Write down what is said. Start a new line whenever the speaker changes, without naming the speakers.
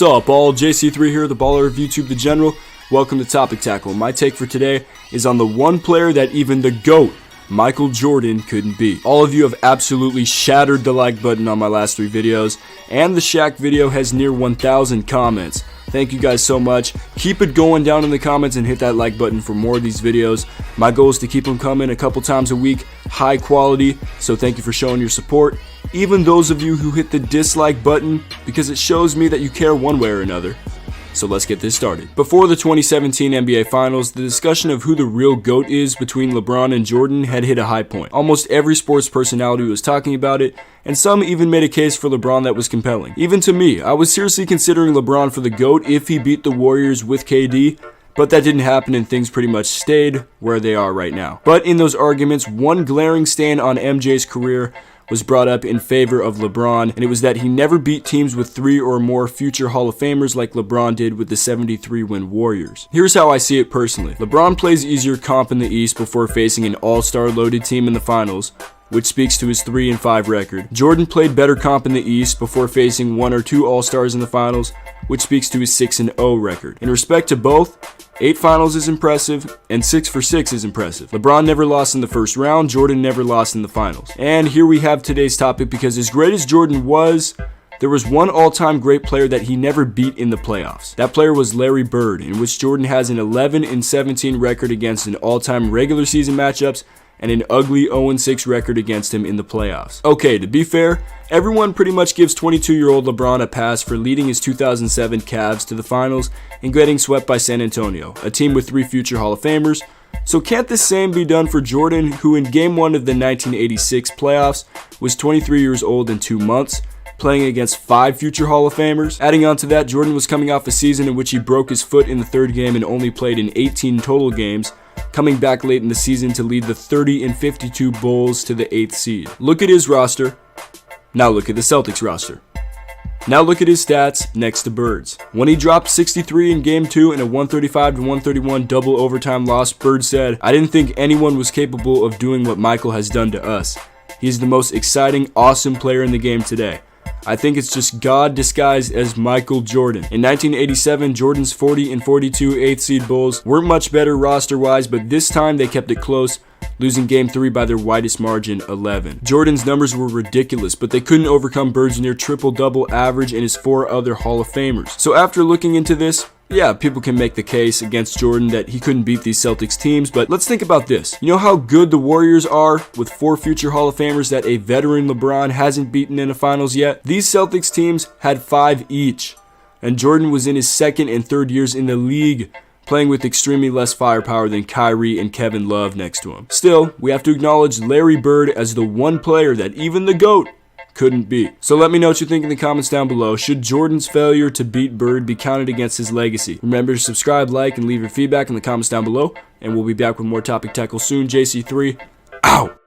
What's up, all? JC3 here, the baller of YouTube, the general. Welcome to Topic Tackle. My take for today is on the one player that even the GOAT, Michael Jordan, couldn't beat. All of you have absolutely shattered the like button on my last 3 videos, and the Shaq video has near 1,000 comments. Thank you guys so much. Keep it going down in the comments and hit that like button for more of these videos. My goal is to keep them coming a couple times a week, high quality, so thank you for showing your support. Even those of you who hit the dislike button, because it shows me that you care one way or another. So let's get this started. Before the 2017 NBA Finals, the discussion of who the real GOAT is between LeBron and Jordan had hit a high point. Almost every sports personality was talking about it, and some even made a case for LeBron that was compelling. Even to me, I was seriously considering LeBron for the GOAT if he beat the Warriors with KD, but that didn't happen and things pretty much stayed where they are right now. But in those arguments, one glaring stain on MJ's career was brought up in favor of LeBron, and it was that he never beat teams with 3 or more future Hall of Famers like LeBron did with the 73-win Warriors. Here's how I see it personally. LeBron plays easier comp in the East before facing an all-star loaded team in the finals, which speaks to his 3-5 record. Jordan played better comp in the East before facing 1 or 2 all-stars in the finals, which speaks to his 6-0 record. In respect to both, 8 finals is impressive, and 6 for 6 is impressive. LeBron never lost in the first round, Jordan never lost in the finals. And here we have today's topic, because as great as Jordan was, there was one all-time great player that he never beat in the playoffs. That player was Larry Bird, in which Jordan has an 11-17 record against in all-time regular season matchups, and an ugly 0-6 record against him in the playoffs. Okay, to be fair, everyone pretty much gives 22-year-old LeBron a pass for leading his 2007 Cavs to the finals and getting swept by San Antonio, a team with 3 future Hall of Famers. So can't the same be done for Jordan, who in Game 1 of the 1986 playoffs was 23 years old in 2 months, playing against 5 future Hall of Famers? Adding on to that, Jordan was coming off a season in which he broke his foot in the 3rd game and only played in 18 total games, coming back late in the season to lead the 30-52 Bulls to the 8th seed. Look at his roster. Now look at the Celtics roster. Now look at his stats next to Bird's. When he dropped 63 in Game 2 in a 135-131 double overtime loss, Bird said, "I didn't think anyone was capable of doing what Michael has done to us. He's the most exciting, awesome player in the game today. I think it's just God disguised as Michael Jordan." In 1987, Jordan's 40-42 8th seed Bulls weren't much better roster-wise, but this time they kept it close, losing Game 3 by their widest margin, 11. Jordan's numbers were ridiculous, but they couldn't overcome Bird's near triple-double average and his 4 other Hall of Famers. So after looking into this, yeah, people can make the case against Jordan that he couldn't beat these Celtics teams, but let's think about this. You know how good the Warriors are with 4 future Hall of Famers that a veteran LeBron hasn't beaten in the finals yet? These Celtics teams had 5 each, and Jordan was in his 2nd and 3rd years in the league, playing with extremely less firepower than Kyrie and Kevin Love next to him. Still, we have to acknowledge Larry Bird as the one player that even the GOAT couldn't beat. So let me know what you think in the comments down below. Should Jordan's failure to beat Bird be counted against his legacy? Remember to subscribe, like, and leave your feedback in the comments down below, and we'll be back with more Topic Tackle soon. JC3, out!